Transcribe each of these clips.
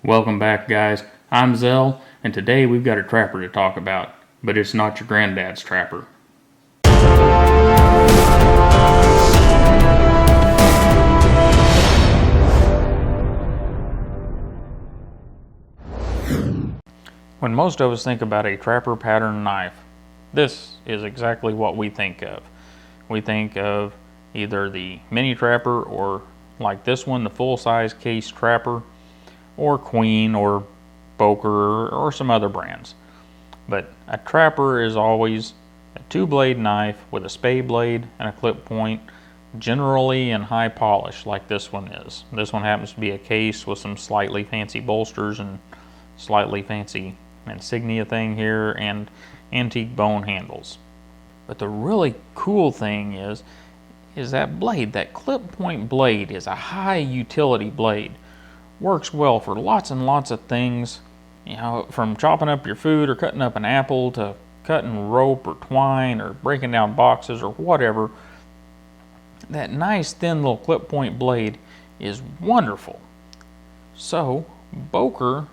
Welcome back, guys. I'm Zell, and today we've got a trapper to talk about, but it's not your granddad's trapper. When most of us think about a trapper pattern knife, this is exactly what we think of. We think of either the mini trapper or, like this one, the full-size case trapper, or Queen or Boker or some other brands. But a trapper is always a two-blade knife with a spade blade and a clip point, generally in high polish like this one is. This one happens to be a case with some slightly fancy bolsters and slightly fancy insignia thing here and antique bone handles. But the really cool thing is that blade, that clip point blade, is a high utility blade. Works well for lots and lots of things, you know, from chopping up your food or cutting up an apple to cutting rope or twine or breaking down boxes or whatever. That nice thin little clip point blade is wonderful. So Boker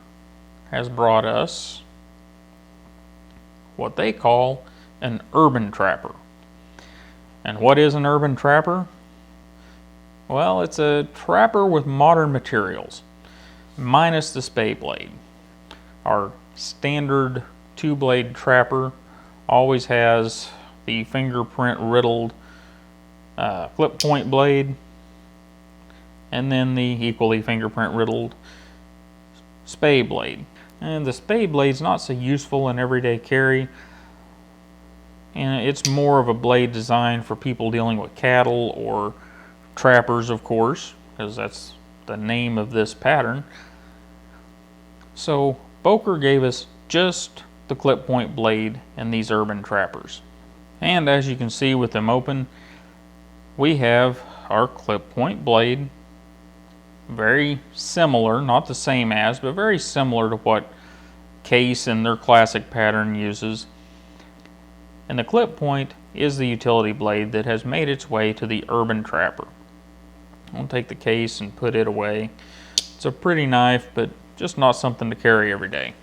has brought us what they call an urban trapper. And what is an urban trapper? Well, it's a trapper with modern materials, minus the spade blade. Our standard two-blade trapper always has the fingerprint riddled clip point blade, and then the equally fingerprint riddled spade blade. And the spade blade's not so useful in everyday carry, and it's more of a blade designed for people dealing with cattle or trappers, of course, because that's the name of this pattern. So Boker gave us just the clip point blade in these urban trappers. And as you can see with them open, we have our clip point blade, very similar, not the same as, but very similar to what Case and their classic pattern uses. And the clip point is the utility blade that has made its way to the urban trapper. I'll take the Case and put it away. It's a pretty knife, but just not something to carry every day.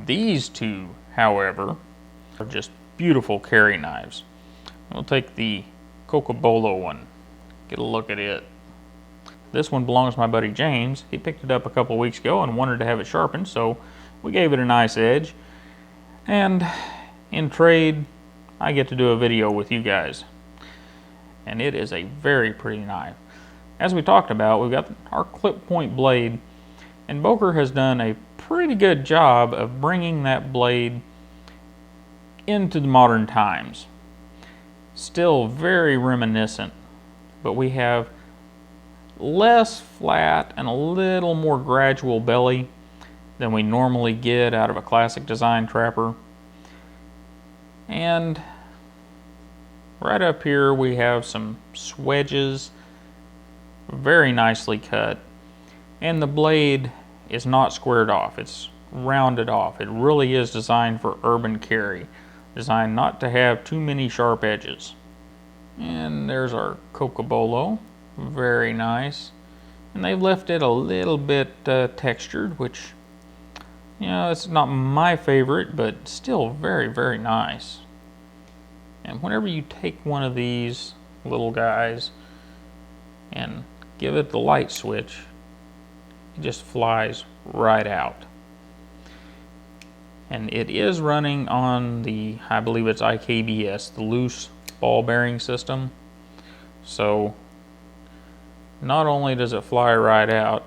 These two, however, are just beautiful carry knives. We'll take the Cocobolo one, get a look at it. This one belongs to my buddy James. He picked it up a couple weeks ago and wanted to have it sharpened, so we gave it a nice edge. And in trade, I get to do a video with you guys. And it is a very pretty knife. As we talked about, we've got our clip point blade, and Boker has done a pretty good job of bringing that blade into the modern times. Still very reminiscent, but we have less flat and a little more gradual belly than we normally get out of a classic design trapper. And right up here we have some swedges, very nicely cut, and the blade is not squared off, it's rounded off. It really is designed for urban carry, designed not to have too many sharp edges. And there's our Cocobolo, very nice, and they've left it a little bit textured, which, you know, it's not my favorite, but still very, very nice. And whenever you take one of these little guys and give it the light switch, it just flies right out. And it is running on the, I believe it's IKBS, the loose ball bearing system. So not only does it fly right out,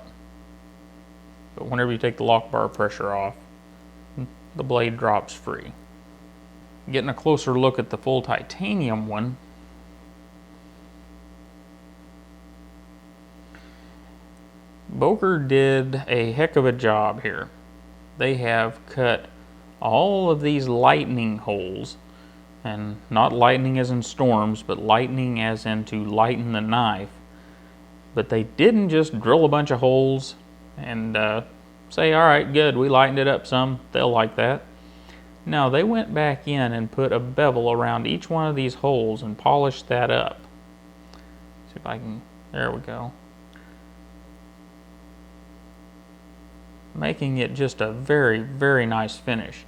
but whenever you take the lock bar pressure off, the blade drops free. Getting a closer look at the full titanium one, Boker did a heck of a job here. They have cut all of these lightning holes, and not lightning as in storms, but lightning as in to lighten the knife. But they didn't just drill a bunch of holes and say, all right, good, we lightened it up some, they'll like that. No, they went back in and put a bevel around each one of these holes and polished that up. See if I can, there we go. making it just a very, very nice finish.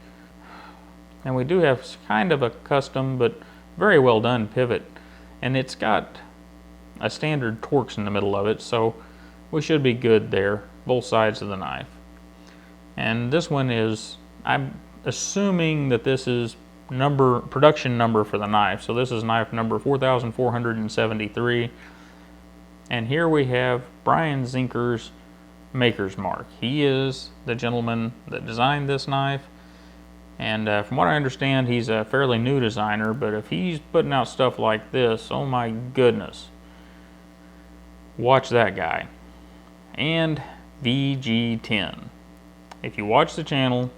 And we do have kind of a custom but very well done pivot, and it's got a standard Torx in the middle of it, so we should be good there, both sides of the knife. And this one is, I'm assuming that this is production number for the knife, so this is knife number 4473. And here we have Brad Zinker's maker's mark. He is the gentleman that designed this knife, and from what I understand, he's a fairly new designer, but if he's putting out stuff like this, oh my goodness, watch that guy. And VG10. If you watch the channel,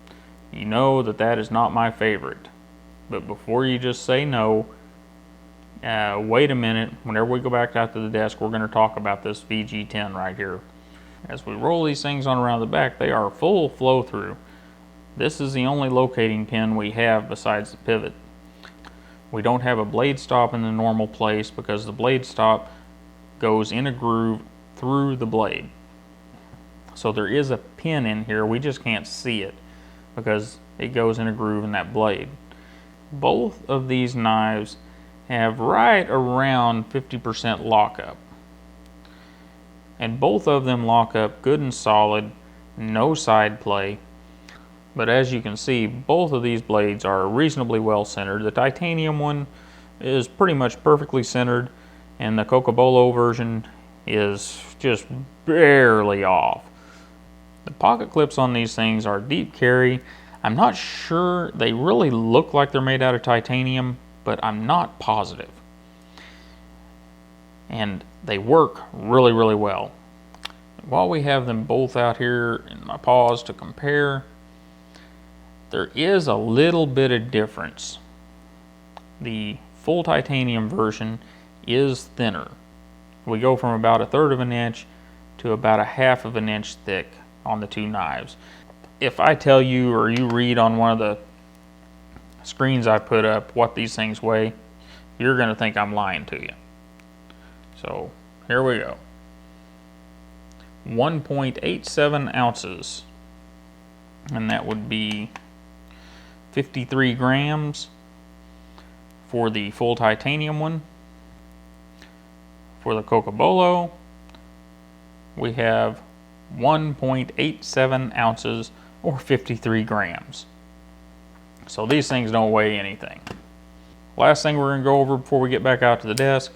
you know that that is not my favorite. But before you just say no, wait a minute. Whenever we go back out to the desk, we're going to talk about this VG10 right here. As we roll these things on around the back, they are full flow through. This is the only locating pin we have besides the pivot. We don't have a blade stop in the normal place because the blade stop goes in a groove through the blade. So there is a pin in here, we just can't see it because it goes in a groove in that blade. Both of these knives have right around 50% lockup. And both of them lock up good and solid, no side play. But as you can see, both of these blades are reasonably well centered. The titanium one is pretty much perfectly centered, and the Cocobolo version is just barely off. The pocket clips on these things are deep carry. I'm not sure, they really look like they're made out of titanium, but I'm not positive. And they work really, really well. While we have them both out here in my paws to compare, there is a little bit of difference. The full titanium version is thinner. We go from about 1/3 of an inch to about 1/2 of an inch thick on the two knives. If I tell you, or you read on one of the screens I put up what these things weigh, you're going to think I'm lying to you. So here we go. 1.87 ounces, and that would be 53 grams for the full titanium one. For the Cocobolo, we have 1.87 ounces or 53 grams. So these things don't weigh anything. Last thing we're going to go over before we get back out to the desk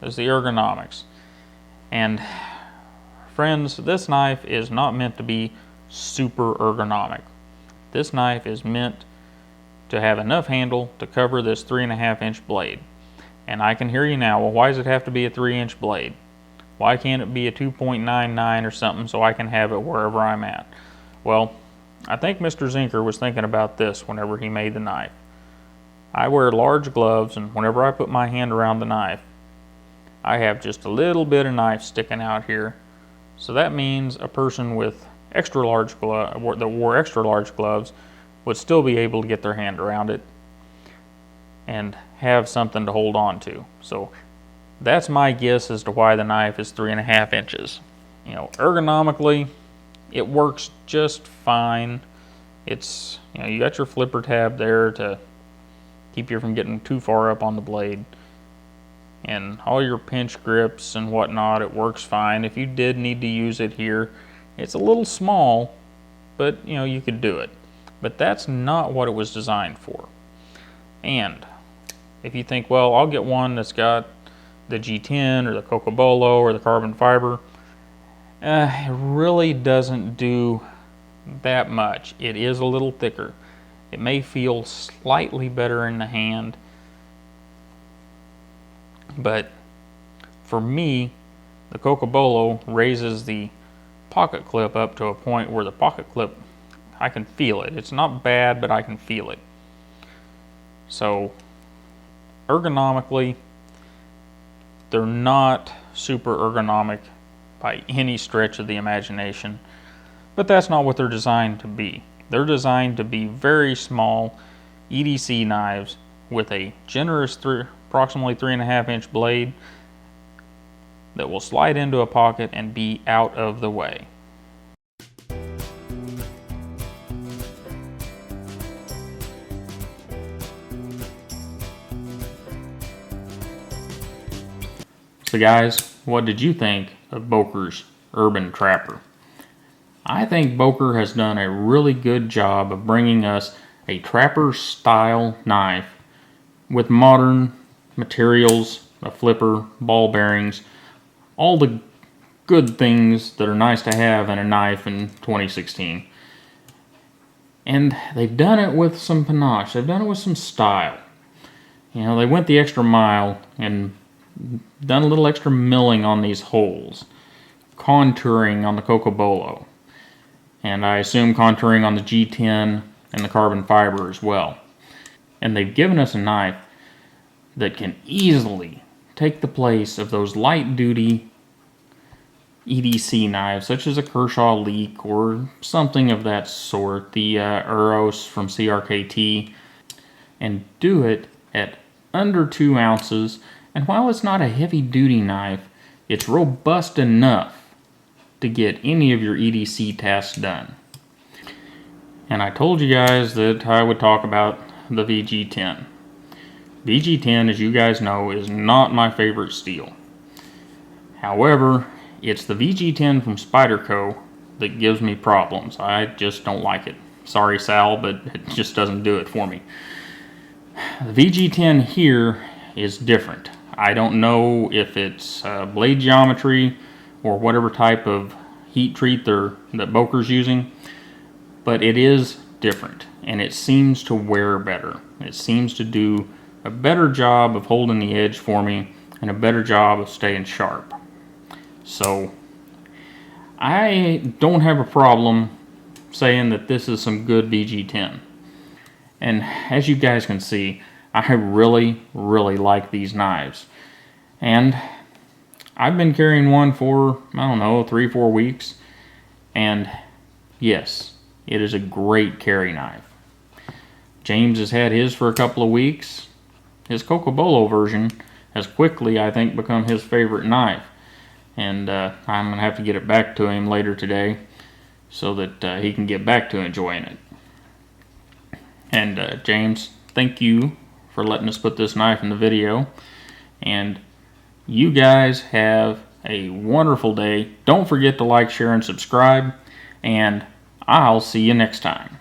is the ergonomics. And friends, this knife is not meant to be super ergonomic. This knife is meant to have enough handle to cover this 3.5 inch blade. And I can hear you now, well, why does it have to be a 3-inch blade? Why can't it be a 2.99 or something so I can have it wherever I'm at? Well, I think Mr. Zinker was thinking about this whenever he made the knife. I wear large gloves, and whenever I put my hand around the knife, I have just a little bit of knife sticking out here. So that means a person with extra large that wore extra large gloves would still be able to get their hand around it and have something to hold on to. So that's my guess as to why the knife is 3.5 inches. You know, ergonomically, it works just fine. It's, you know, you got your flipper tab there to keep you from getting too far up on the blade. And all your pinch grips and whatnot, it works fine. If you did need to use it here, it's a little small, but you know, you could do it. But that's not what it was designed for. And if you think, well, I'll get one that's got the G10 or the Cocobolo or the carbon fiber, it really doesn't do that much. It is a little thicker. It may feel slightly better in the hand, but for me, the Cocobolo raises the pocket clip up to a point where the pocket clip, I can feel it. It's not bad, but I can feel it. So ergonomically, they're not super ergonomic by any stretch of the imagination, but that's not what they're designed to be. They're designed to be very small EDC knives with a generous approximately 3.5 inch blade that will slide into a pocket and be out of the way. So guys, what did you think of Boker's Urban Trapper? I think Boker has done a really good job of bringing us a trapper style knife with modern materials, a flipper, ball bearings, all the good things that are nice to have in a knife in 2016. And they've done it with some panache. They've done it with some style. You know, they went the extra mile and done a little extra milling on these holes, contouring on the Cocobolo, and I assume contouring on the G10 and the carbon fiber as well. And they've given us a knife that can easily take the place of those light duty EDC knives, such as a Kershaw Leak or something of that sort, the Uros from CRKT, and do it at under 2 ounces. And while it's not a heavy duty knife, it's robust enough to get any of your EDC tasks done. And I told you guys that I would talk about the VG10. VG10, as you guys know, is not my favorite steel. However, it's the VG10 from Spyderco that gives me problems. I just don't like it. Sorry, Sal, but it just doesn't do it for me. The VG10 here is different. I don't know if it's blade geometry or whatever type of heat treat that Boker's using, but it is different, and it seems to wear better. It seems to do a better job of holding the edge for me and a better job of staying sharp. So I don't have a problem saying that this is some good VG10. And as you guys can see, I really, really like these knives. And I've been carrying one for, I don't know, 3-4 weeks. And yes, it is a great carry knife. James has had his for a couple of weeks. His Cocobolo version has quickly, I think, become his favorite knife. And I'm going to have to get it back to him later today so that he can get back to enjoying it. And James, thank you for letting us put this knife in the video. And you guys have a wonderful day. Don't forget to like, share, and subscribe. And I'll see you next time.